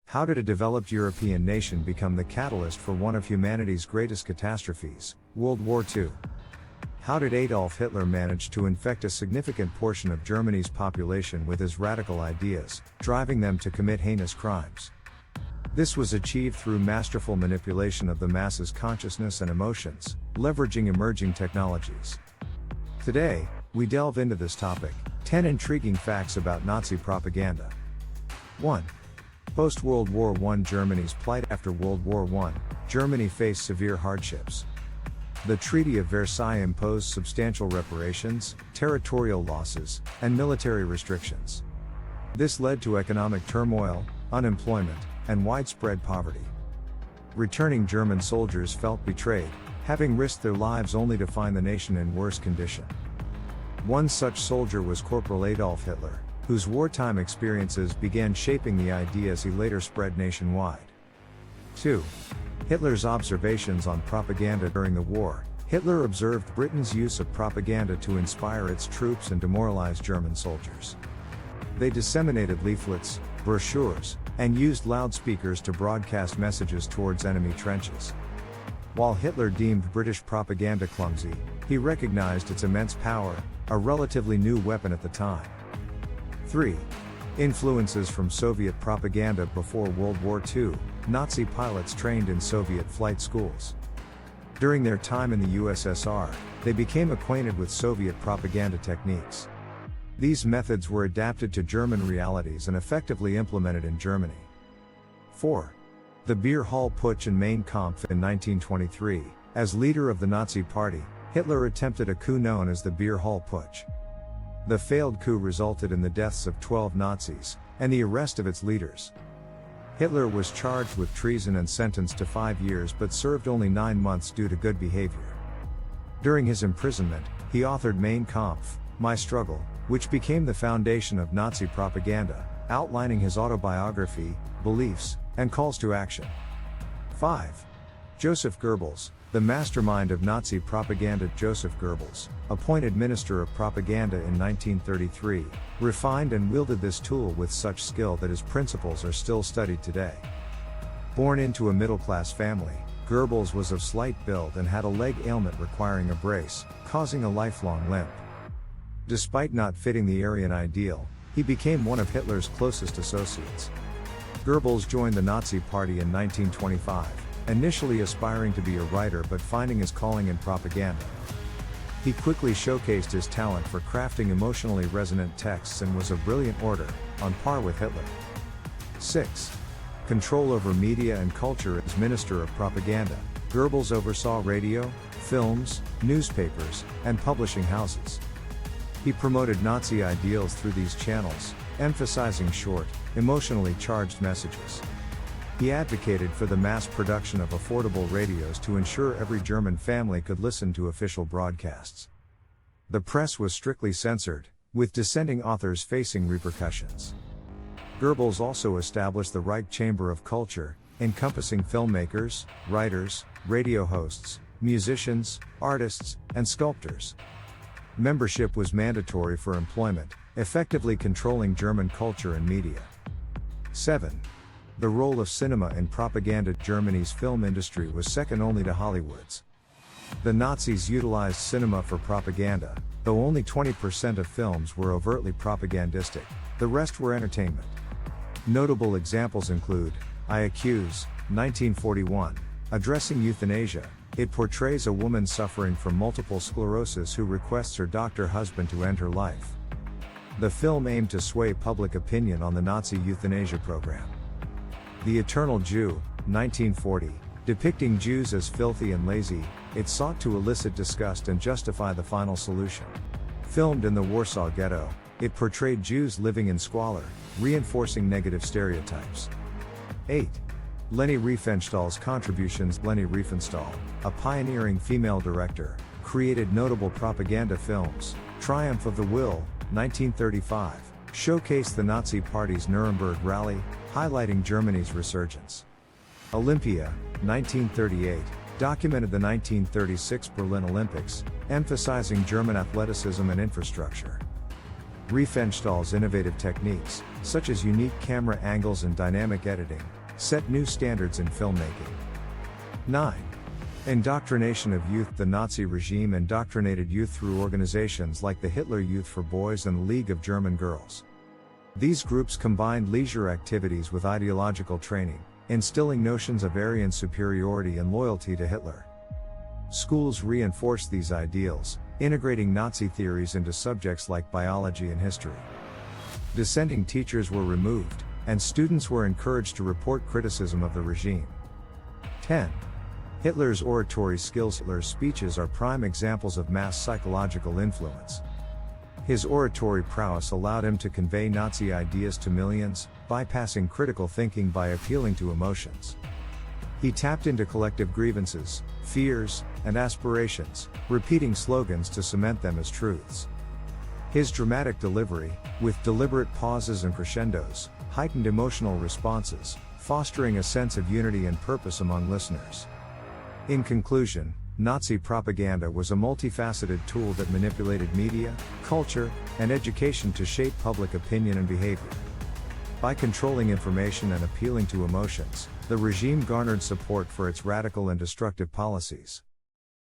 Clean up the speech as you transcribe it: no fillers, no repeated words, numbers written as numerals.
How did a developed European nation become the catalyst for one of humanity's greatest catastrophes, World War II? How did Adolf Hitler manage to infect a significant portion of Germany's population with his radical ideas, driving them to commit heinous crimes? This was achieved through masterful manipulation of the masses' consciousness and emotions, leveraging emerging technologies. Today, we delve into this topic, 10 intriguing facts about Nazi propaganda. 1. Post-World War I Germany's plight. After World War I, Germany faced severe hardships. The Treaty of Versailles imposed substantial reparations, territorial losses, and military restrictions. This led to economic turmoil, unemployment, and widespread poverty. Returning German soldiers felt betrayed, having risked their lives only to find the nation in worse condition. One such soldier was Corporal Adolf Hitler, whose wartime experiences began shaping the ideas he later spread nationwide. 2. Hitler's observations on propaganda. During the war, Hitler observed Britain's use of propaganda to inspire its troops and demoralize German soldiers. They disseminated leaflets, brochures, and used loudspeakers to broadcast messages towards enemy trenches. While Hitler deemed British propaganda clumsy, he recognized its immense power, a relatively new weapon at the time. 3. Influences from Soviet propaganda. Before World War II, Nazi pilots trained in Soviet flight schools. During their time in the USSR, they became acquainted with Soviet propaganda techniques. These methods were adapted to German realities and effectively implemented in Germany. 4. The Beer Hall Putsch and Mein Kampf. In 1923, as leader of the Nazi Party, Hitler attempted a coup known as the Beer Hall Putsch. The failed coup resulted in the deaths of 12 Nazis, and the arrest of its leaders. Hitler was charged with treason and sentenced to 5 years but served only 9 months due to good behavior. During his imprisonment, he authored Mein Kampf, My Struggle, which became the foundation of Nazi propaganda, outlining his autobiography, beliefs, and calls to action. 5. Joseph Goebbels, the mastermind of Nazi propaganda. Joseph Goebbels, appointed Minister of Propaganda in 1933, refined and wielded this tool with such skill that his principles are still studied today. Born into a middle-class family, Goebbels was of slight build and had a leg ailment requiring a brace, causing a lifelong limp. Despite not fitting the Aryan ideal, he became one of Hitler's closest associates. Goebbels joined the Nazi Party in 1925. Initially aspiring to be a writer but finding his calling in propaganda. He quickly showcased his talent for crafting emotionally resonant texts and was a brilliant orator, on par with Hitler. 6. Control over media and culture. As Minister of Propaganda, Goebbels oversaw radio, films, newspapers, and publishing houses. He promoted Nazi ideals through these channels, emphasizing short, emotionally charged messages. He advocated for the mass production of affordable radios to ensure every German family could listen to official broadcasts. The press was strictly censored, with dissenting authors facing repercussions. Goebbels also established the Reich Chamber of Culture, encompassing filmmakers, writers, radio hosts, musicians, artists, and sculptors. Membership was mandatory for employment, effectively controlling German culture and media. 7. The role of cinema in propaganda. Germany's film industry was second only to Hollywood's. The Nazis utilized cinema for propaganda, though only 20% of films were overtly propagandistic, the rest were entertainment. Notable examples include I Accuse, 1941, addressing euthanasia. It portrays a woman suffering from multiple sclerosis who requests her doctor husband to end her life. The film aimed to sway public opinion on the Nazi euthanasia program. The Eternal Jew, 1940, depicting Jews as filthy and lazy, it sought to elicit disgust and justify the final solution. Filmed in the Warsaw Ghetto, it portrayed Jews living in squalor, reinforcing negative stereotypes. 8. Leni Riefenstahl's contributions. Leni Riefenstahl, a pioneering female director, created notable propaganda films. Triumph of the Will, 1935, showcased the Nazi Party's Nuremberg Rally, highlighting Germany's resurgence. Olympia, 1938, documented the 1936 Berlin Olympics, emphasizing German athleticism and infrastructure. Riefenstahl's innovative techniques, such as unique camera angles and dynamic editing, set new standards in filmmaking. 9. Indoctrination of youth. The Nazi regime indoctrinated youth through organizations like the Hitler Youth for Boys and the League of German Girls. These groups combined leisure activities with ideological training, instilling notions of Aryan superiority and loyalty to Hitler. Schools reinforced these ideals, integrating Nazi theories into subjects like biology and history. Dissenting teachers were removed, and students were encouraged to report criticism of the regime. 10. Hitler's oratory skills. Hitler's speeches are prime examples of mass psychological influence. His oratory prowess allowed him to convey Nazi ideas to millions, bypassing critical thinking by appealing to emotions. He tapped into collective grievances, fears, and aspirations, repeating slogans to cement them as truths. His dramatic delivery, with deliberate pauses and crescendos, heightened emotional responses, fostering a sense of unity and purpose among listeners. In conclusion, Nazi propaganda was a multifaceted tool that manipulated media, culture, and education to shape public opinion and behavior. By controlling information and appealing to emotions, the regime garnered support for its radical and destructive policies.